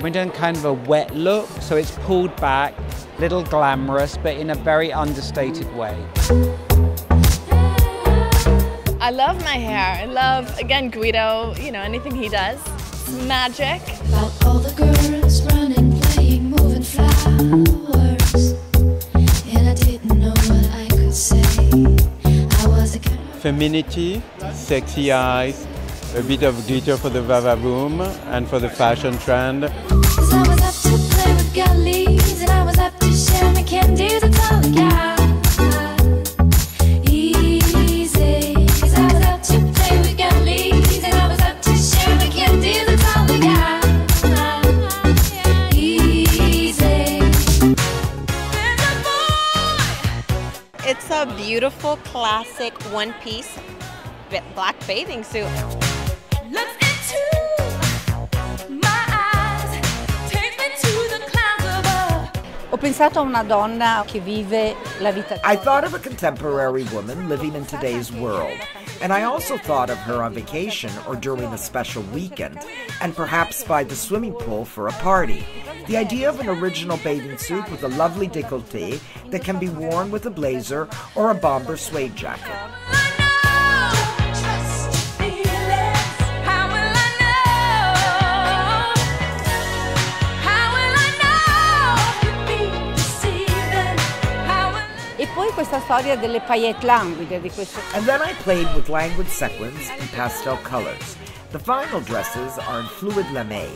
We're doing kind of a wet look, so it's pulled back, little glamorous, but in a very understated way. I love my hair. I love, again, Guido, you know, anything he does. It's magic. About all the girls running, playing, moving flowers. And I didn't know what I could say. I was a kind of Femininity, sexy eyes, a bit of glitter for the va-va-boom and for the fashion trend. 'Cause I was up to play with girlies, and I was up to share my candies with all the guys. It's a beautiful, classic one-piece black bathing suit. Looks into my eyes, takes me to the clouds above. Ho pensato a una donna che vive la vita. I thought of a contemporary woman living in today's world. And I also thought of her on vacation or during a special weekend, and perhaps by the swimming pool for a party. The idea of an original bathing suit with a lovely décolleté that can be worn with a blazer or a bomber suede jacket. E poi questa storia delle paillette languide di questo. And then I played with languid sequins and pastel colors. The final dresses are in fluid lame.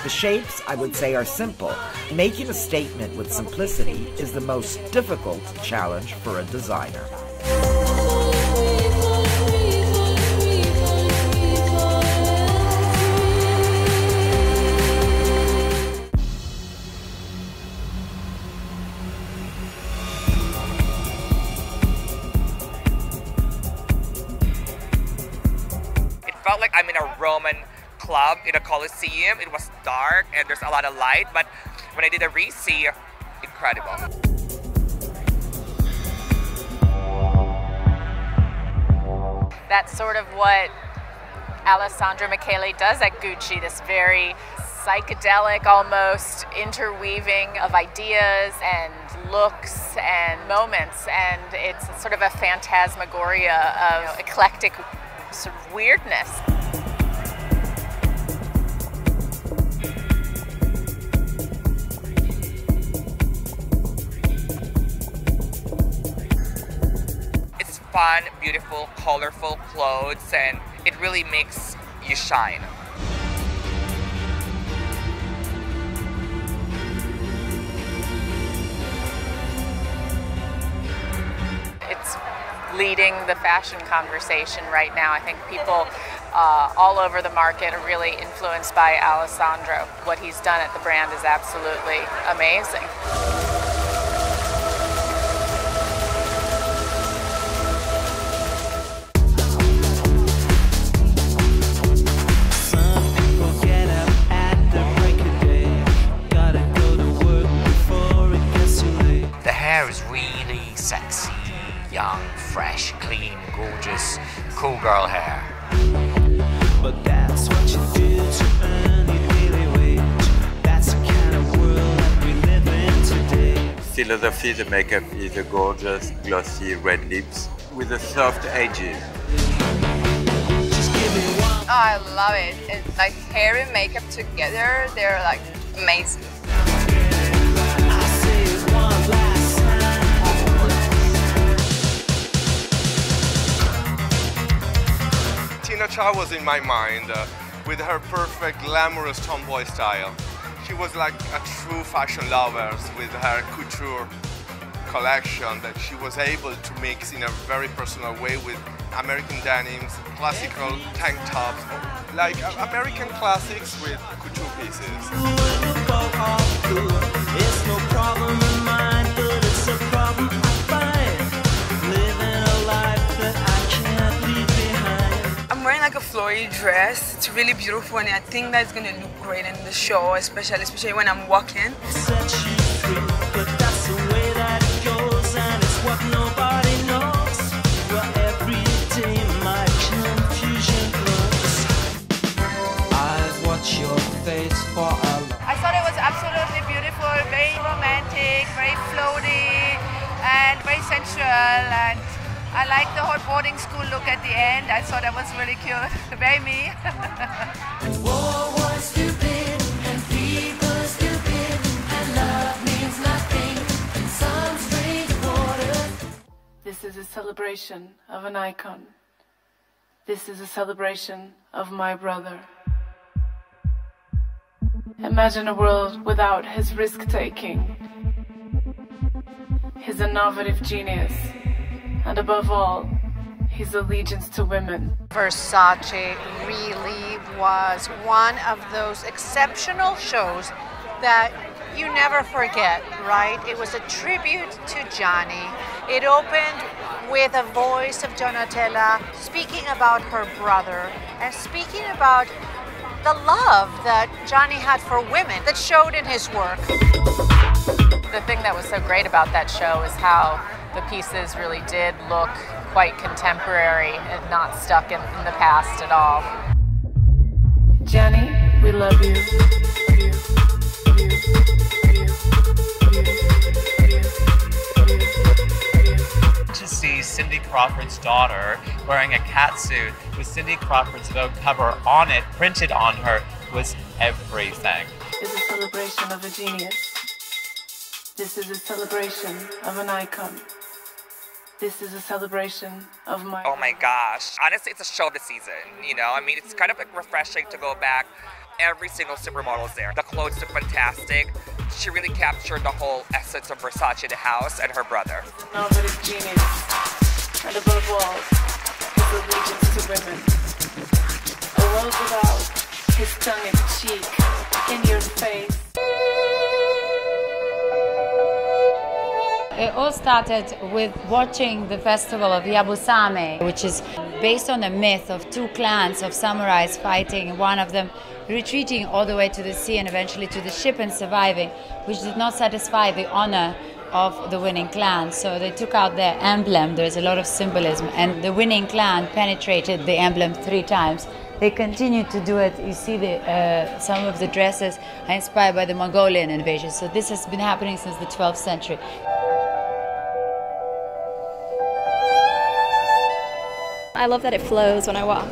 The shapes, I would say, are simple. Making a statement with simplicity is the most difficult challenge for a designer. Felt like I'm in a Roman club in a Colosseum. It was dark and there's a lot of light, but when I did a re-see, incredible. That's sort of what Alessandro Michele does at Gucci, this very psychedelic, almost interweaving of ideas and looks and moments, and it's sort of a phantasmagoria of eclectic sort of weirdness. It's fun, beautiful, colorful clothes, and it really makes you shine. It's leading the fashion conversation right now. I think people all over the market are really influenced by Alessandro. What he's done at the brand is absolutely amazing. The hair is really sexy, young, fresh, clean, gorgeous, cool girl hair. But that's what you do to earn your daily wage. That's the kind of world that we live in today. Philosophy, the makeup is a gorgeous, glossy red lips with a soft edges. Oh, I love it. It's like hair and makeup together, they're like amazing. Tina Cha was in my mind with her perfect glamorous tomboy style. She was like a true fashion lover with her couture collection that she was able to mix in a very personal way with American denims, classical tank tops, like American classics with couture pieces. It's no problem in mine, but it's a problem I find. Living a life that I can't leave behind. I'm wearing like a floral dress. It's really beautiful and I think that's gonna look great in the show, especially when I'm walking. Set you free, but that's the way that it goes, and it's what nobody knows. Well, every day my confusion grows. I've watched your face for a long time. I thought it very sensual, and I like the whole boarding school look at the end. I thought that was really cute. Very me. War was stupid and people stupid and love means nothing in some strange waters. This is a celebration of an icon. This is a celebration of my brother. Imagine a world without his risk-taking, his innovative genius, and above all, his allegiance to women. Versace really was one of those exceptional shows that you never forget, right? It was a tribute to Gianni. It opened with a voice of Donatella speaking about her brother and speaking about the love that Gianni had for women that showed in his work. The thing that was so great about that show is how the pieces really did look quite contemporary and not stuck in the past at all. Gianni, we love you. To see Cindy Crawford's daughter wearing a catsuit with Cindy Crawford's Vogue cover on it, printed on her, was everything. This is a celebration of a genius. This is a celebration of an icon. This is a celebration of my... Oh my gosh. Honestly, it's a show of the season, you know? I mean, it's kind of like refreshing to go back. Every single supermodel's there. The clothes look fantastic. She really captured the whole essence of Versace, the house, and her brother. Innovative genius, and above all, his allegiance to women. A world without his tongue-in-cheek, in-your-face. It all started with watching the festival of Yabusame, which is based on a myth of two clans of samurais fighting, one of them retreating all the way to the sea and eventually to the ship and surviving, which did not satisfy the honor of the winning clan. So they took out their emblem. There's a lot of symbolism, and the winning clan penetrated the emblem 3 times. They continue to do it. You see some of the dresses are inspired by the Mongolian invasion. So this has been happening since the 12th century. I love that it flows when I walk.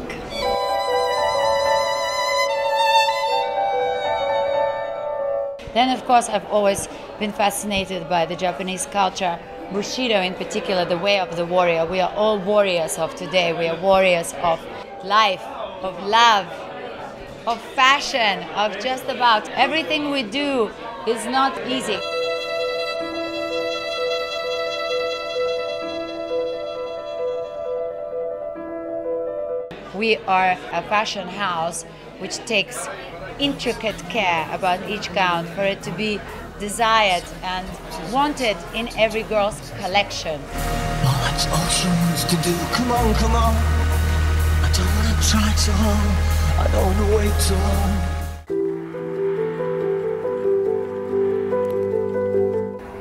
Then, of course, I've always been fascinated by the Japanese culture, Bushido in particular, the way of the warrior. We are all warriors of today. We are warriors of life, of love, of fashion, of just about everything we do is not easy. We are a fashion house which takes intricate care about each gown for it to be desired and wanted in every girl's collection. Oh, that's all she wants to do. Come on, come on. I don't want to try too hard. I don't want to wait too long.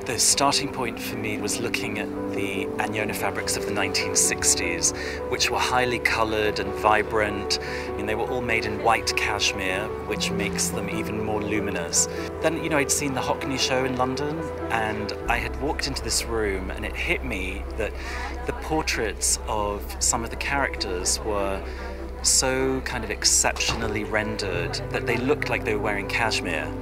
The starting point for me was looking at the Agnona fabrics of the 1960s, which were highly coloured and vibrant. I mean, they were all made in white cashmere, which makes them even more luminous. Then, you know, I'd seen the Hockney show in London, and I had walked into this room, and it hit me that the portraits of some of the characters were so kind of exceptionally rendered that they looked like they were wearing cashmere.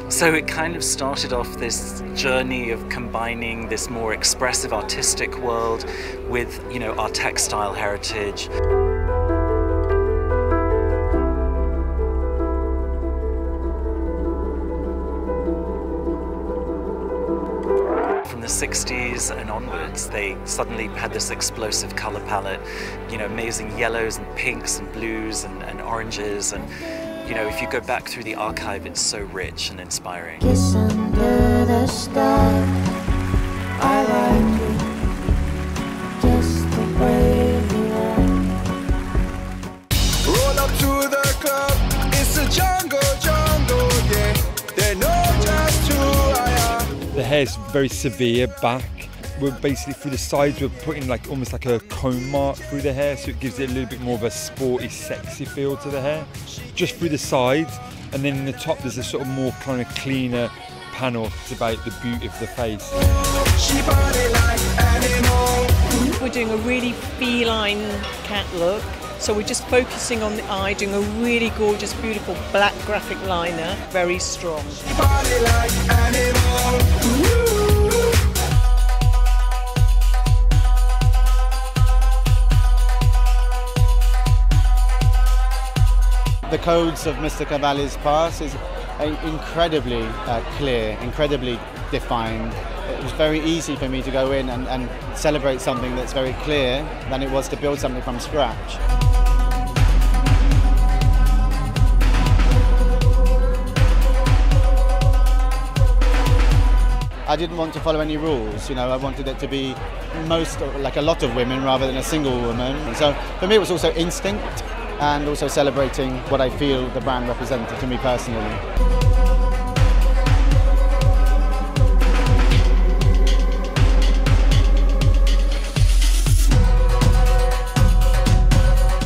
So it kind of started off this journey of combining this more expressive artistic world with, you know, our textile heritage. From the 60s and onwards, they suddenly had this explosive color palette, you know, amazing yellows and pinks and blues and oranges, and you know, if you go back through the archive, it's so rich and inspiring. Kiss under the stars. I like you just the way you are. Roll up to the club. It's a jungle, yeah. They know just who I am. The hair's very severe back. We're basically through the sides, we're putting like almost like a comb mark through the hair, so it gives it a little bit more of a sporty, sexy feel to the hair. Just through the sides, and then in the top there's a sort of more kind of cleaner panel. It's about the beauty of the face. We're doing a really feline cat look. So we're just focusing on the eye, doing a really gorgeous, beautiful black graphic liner, very strong. The codes of Mr. Cavalli's past is incredibly clear, incredibly defined. It was very easy for me to go in and celebrate something that's very clear than it was to build something from scratch. I didn't want to follow any rules, you know, I wanted it to be like a lot of women rather than a single woman. So for me it was also instinct and also celebrating what I feel the brand represented to me personally.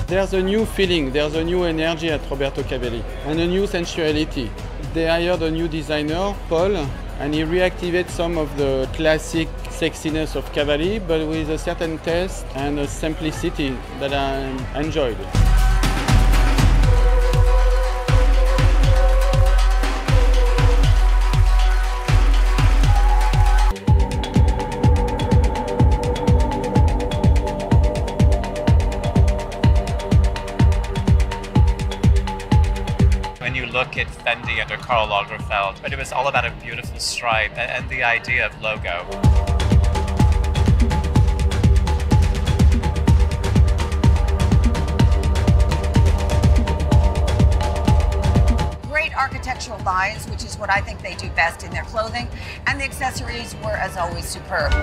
There's a new feeling, there's a new energy at Roberto Cavalli and a new sensuality. They hired a new designer, Paul, and he reactivated some of the classic sexiness of Cavalli, but with a certain taste and a simplicity that I enjoyed. Look at Fendi under Karl Lagerfeld, but it was all about a beautiful stripe and the idea of logo. Great architectural buys, which is what I think they do best in their clothing, and the accessories were, as always, superb.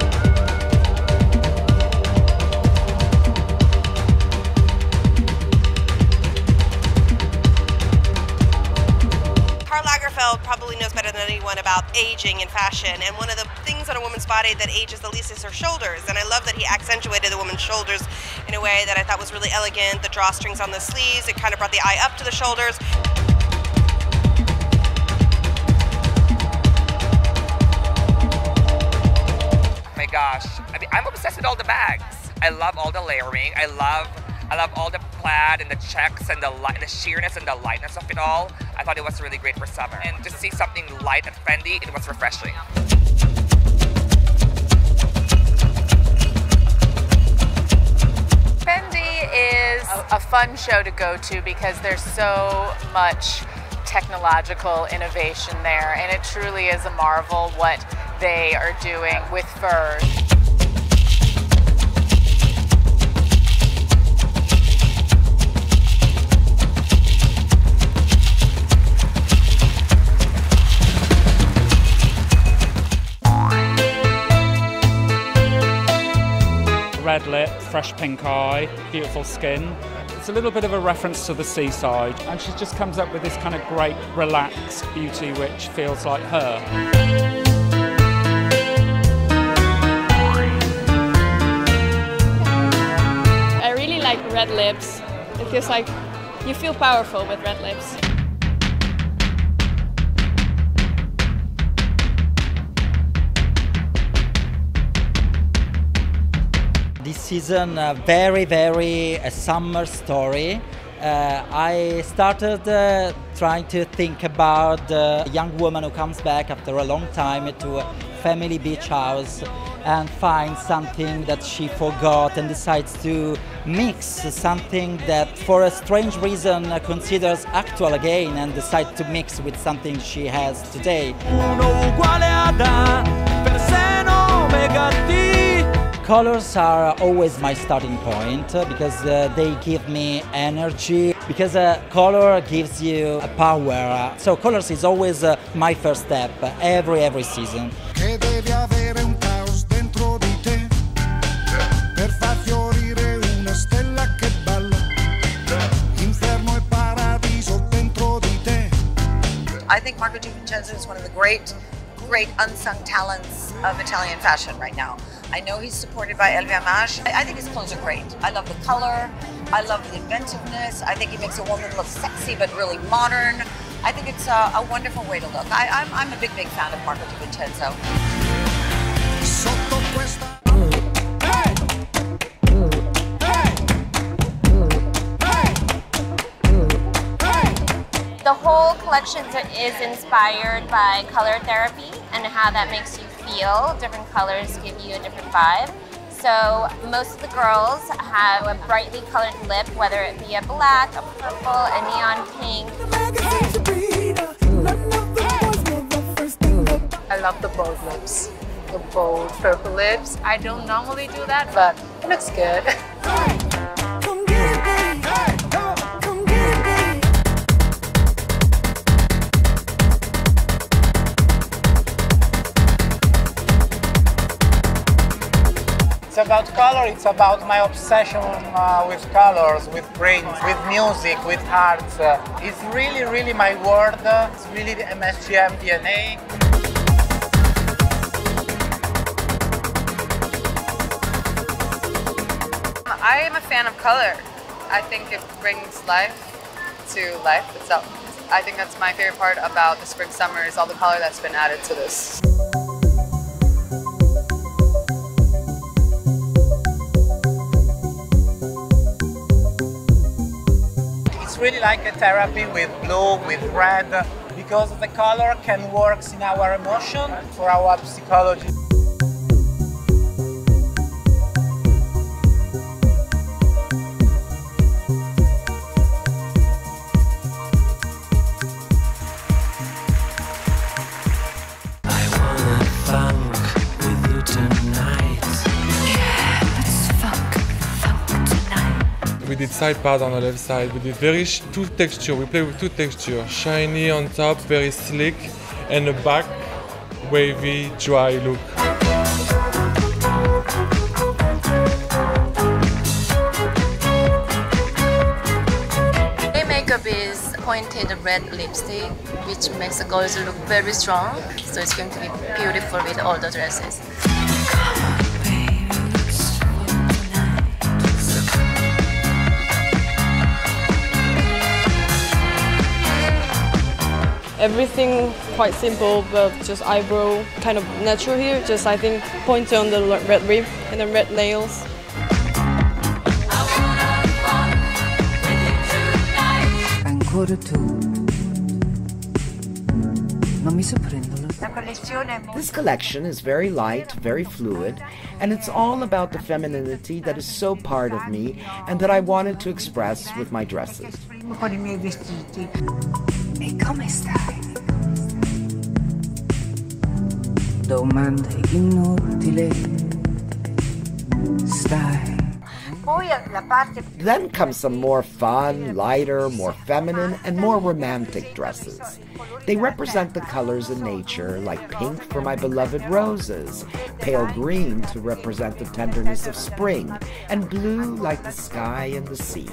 Lagerfeld probably knows better than anyone about aging in fashion, and one of the things on a woman's body that ages the least is her shoulders, and I love that he accentuated the woman's shoulders in a way that I thought was really elegant. The drawstrings on the sleeves, it kind of brought the eye up to the shoulders. Oh my gosh, I mean, I'm obsessed with all the bags. I love all the layering, I love all the plaid and the checks and the sheerness and the lightness of it all. I thought it was really great for summer. And to see something light at Fendi, it was refreshing. Fendi is a fun show to go to because there's so much technological innovation there, and it truly is a marvel what they are doing with furs. Red lip, fresh pink eye, beautiful skin. It's a little bit of a reference to the seaside, and she just comes up with this kind of great, relaxed beauty which feels like her. I really like red lips. It feels like you feel powerful with red lips. This season, very summer story. I started trying to think about a young woman who comes back after a long time to a family beach house and finds something that she forgot and decides to mix something that for a strange reason considers actual again and decides to mix with something she has today. Colors are always my starting point because they give me energy, because color gives you a power. So colors is always my first step every season. I think Marco Gianvincenzo is one of the great unsung talents of Italian fashion right now. I know he's supported by LVMH. I think his clothes are great. I love the color. I love the inventiveness. I think he makes a woman look sexy but really modern. I think it's a wonderful way to look. I'm a big fan of Marco Di Vincenzo. The whole collection is inspired by color therapy and how that makes you feel. Different colors give you a different vibe. So most of the girls have a brightly colored lip, whether it be a black, a purple, a neon pink. I love the bold lips, the bold purple lips. I don't normally do that, but it looks good. It's about color, it's about my obsession with colors, with prints, with music, with art. It's really my world. It's really the MSGM DNA. I am a fan of color. I think it brings life to life itself. I think that's my favorite part about the spring summer is all the color that's been added to this. It's really like a therapy with blue, with red, because the color can work in our emotion, for our psychology. We did side part on the left side. We did two texture. We play with two textures. Shiny on top, very slick, and a back wavy, dry look. My makeup is pointed red lipstick, which makes the girls look very strong. So it's going to be beautiful with all the dresses. Everything quite simple, but just eyebrow, kind of natural here. Just I think pointed on the red rib and then red nails. This collection is very light, very fluid, and it's all about the femininity that is so part of me and that I wanted to express with my dresses. E come stai? Domande inutili. Stai. Then comes some more fun, lighter, more feminine, and more romantic dresses. They represent the colors in nature, like pink for my beloved roses, pale green to represent the tenderness of spring, and blue like the sky and the sea.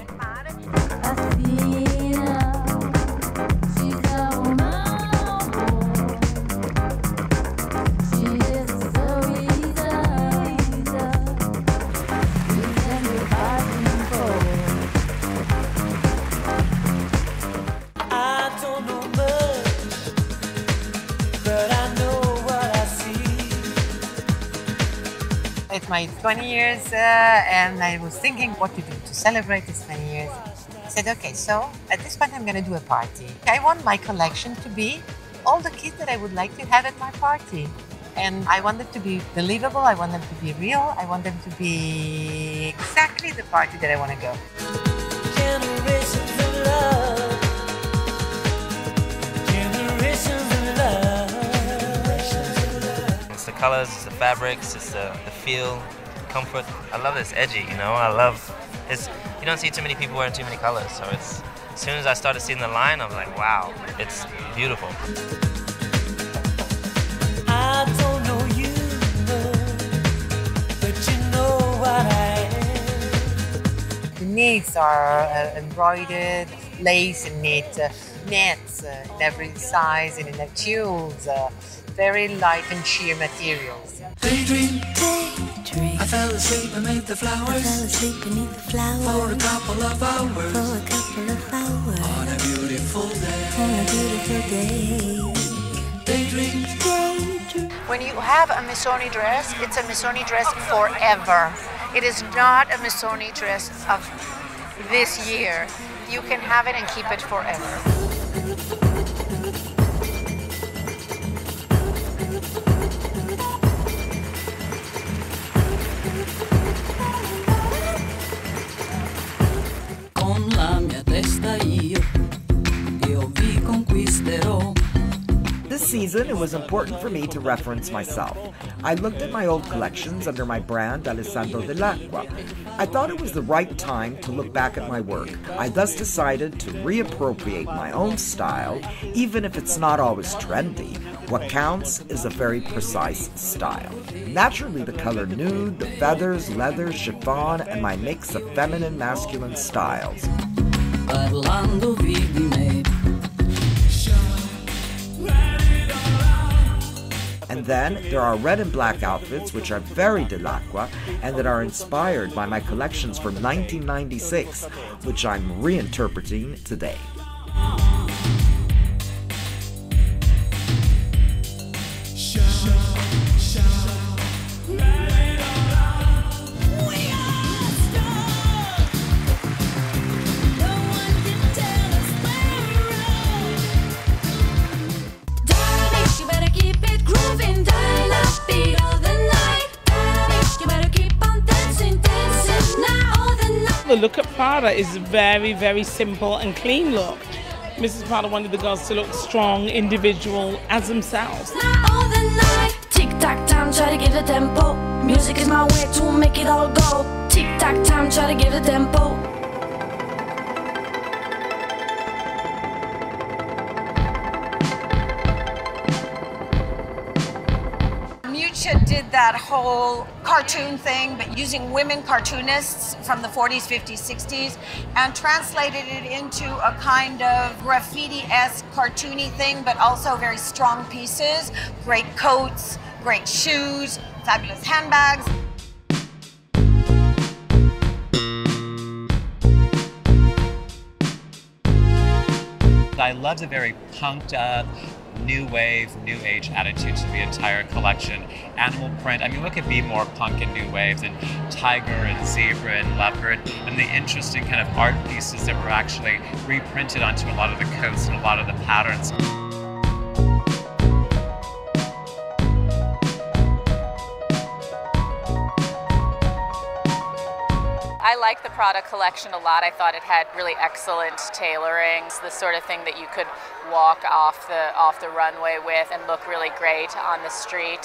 It's my 20 years and I was thinking what to do to celebrate these 20 years. I said, okay, so at this point I'm going to do a party. I want my collection to be all the kids that I would like to have at my party. And I want them to be believable, I want them to be real, I want them to be exactly the party that I want to go. Generations of love. Generations of love. It's the colors, it's the fabrics, it's the feel, comfort. I love this edgy, you know. I love it's. You don't see too many people wearing too many colors, so it's. As soon as I started seeing the line, I was like, wow, it's beautiful. I don't know you, but you know what I am. The knits are embroidered, lace and knit, nets in every size and in the tules, very light and sheer materials. Daydream. I fell asleep beneath the flowers. For a couple of hours. On a beautiful beautiful day. On a beautiful day. Daydreams grow to. When you have a Missoni dress, it's a Missoni dress forever. It is not a Missoni dress of this year. You can have it and keep it forever. Con la mia testa io vi conquisterò. This season, it was important for me to reference myself. I looked at my old collections under my brand Alessandro Dell'Acqua. I thought it was the right time to look back at my work. I thus decided to reappropriate my own style, even if it's not always trendy. What counts is a very precise style. Naturally, the color nude, the feathers, leather, chiffon, and my mix of feminine, masculine styles. Parlando di me. And then there are red and black outfits which are very Dell'Acqua and that are inspired by my collections from 1996, which I'm reinterpreting today. The look at Prada is very, very simple and clean look. Mrs. Prada wanted the girls to look strong, individual, as themselves. Tick-tack time, try to give the tempo. Music is my way to make it all go. Tick-tack time, try to give the tempo. Did that whole cartoon thing, but using women cartoonists from the 40s, 50s, 60s, and translated it into a kind of graffiti-esque cartoony thing, but also very strong pieces, great coats, great shoes, fabulous handbags. I love the very punked up, new wave, new age attitude to the entire collection. Animal print, I mean, what could be more punk and new wave than tiger and zebra and leopard, and the interesting kind of art pieces that were actually reprinted onto a lot of the coats and a lot of the patterns. I like the Prada collection a lot. I thought it had really excellent tailoring. It's the sort of thing that you could walk off the runway with and look really great on the street.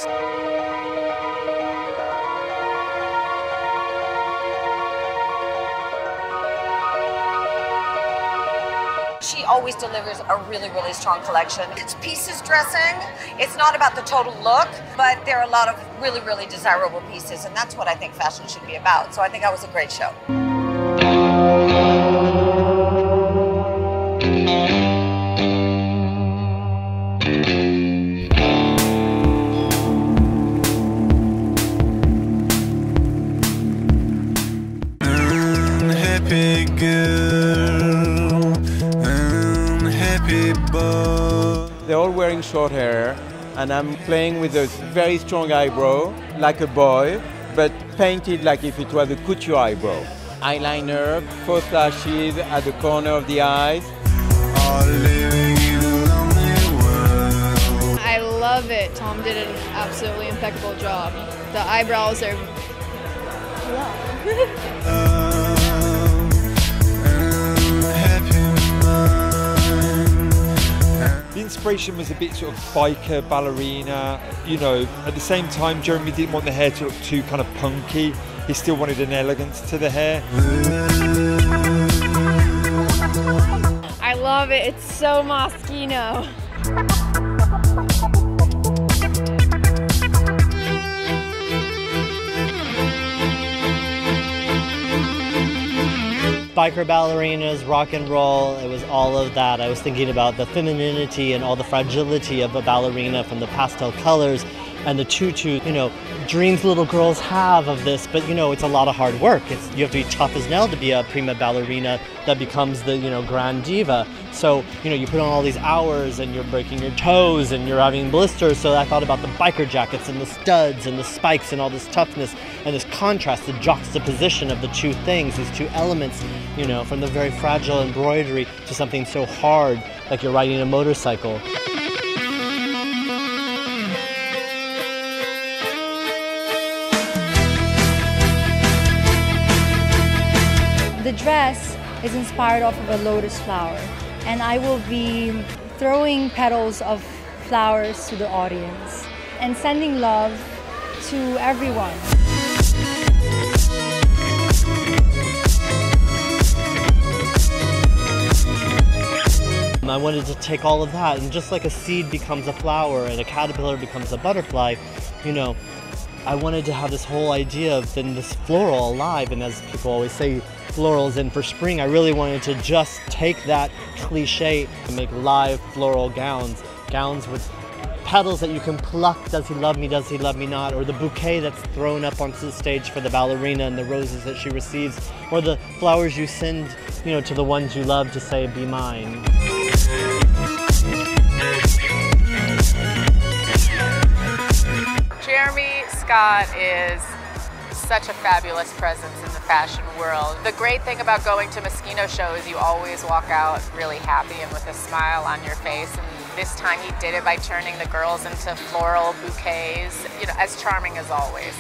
She always delivers a really, really strong collection. It's pieces dressing. It's not about the total look, but there are a lot of really, really desirable pieces, and that's what I think fashion should be about. So I think that was a great show. Unhappy girl, unhappy boy. They're all wearing short hair, and I'm playing with a very strong eyebrow, like a boy, but painted like if it was a couture eyebrow. Eyeliner, faux lashes at the corner of the eyes. I love it. Tom did an absolutely impeccable job. The eyebrows are... The inspiration was a bit sort of biker, ballerina, you know. At the same time, Jeremy didn't want the hair to look too kind of punky. He still wanted an elegance to the hair. I love it. It's so Moschino. biker ballerinas, rock and roll, it was all of that. I was thinking about the femininity and all the fragility of a ballerina from the pastel colors and the tutu, you know, dreams little girls have of this, but you know, it's a lot of hard work. You have to be tough as nail to be a prima ballerina that becomes the, you know, grand diva. So, you know, you put on all these hours and you're breaking your toes and you're having blisters. So I thought about the biker jackets and the studs and the spikes and all this toughness and this contrast, the juxtaposition of the two things, these two elements, you know, from the very fragile embroidery to something so hard, like you're riding a motorcycle. The dress is inspired off of a lotus flower, and I will be throwing petals of flowers to the audience and sending love to everyone. I wanted to take all of that, and just like a seed becomes a flower and a caterpillar becomes a butterfly, you know, I wanted to have this whole idea of then this floral alive, and as people always say, florals in for spring. I really wanted to just take that cliche and make live floral gowns. Gowns with petals that you can pluck, does he love me not, or the bouquet that's thrown up onto the stage for the ballerina and the roses that she receives, or the flowers you send, you know, to the ones you love to say, be mine. Jeremy Scott is such a fabulous presence in the fashion world. The great thing about going to Moschino show is you always walk out really happy and with a smile on your face. And this time he did it by turning the girls into floral bouquets, you know, as charming as always.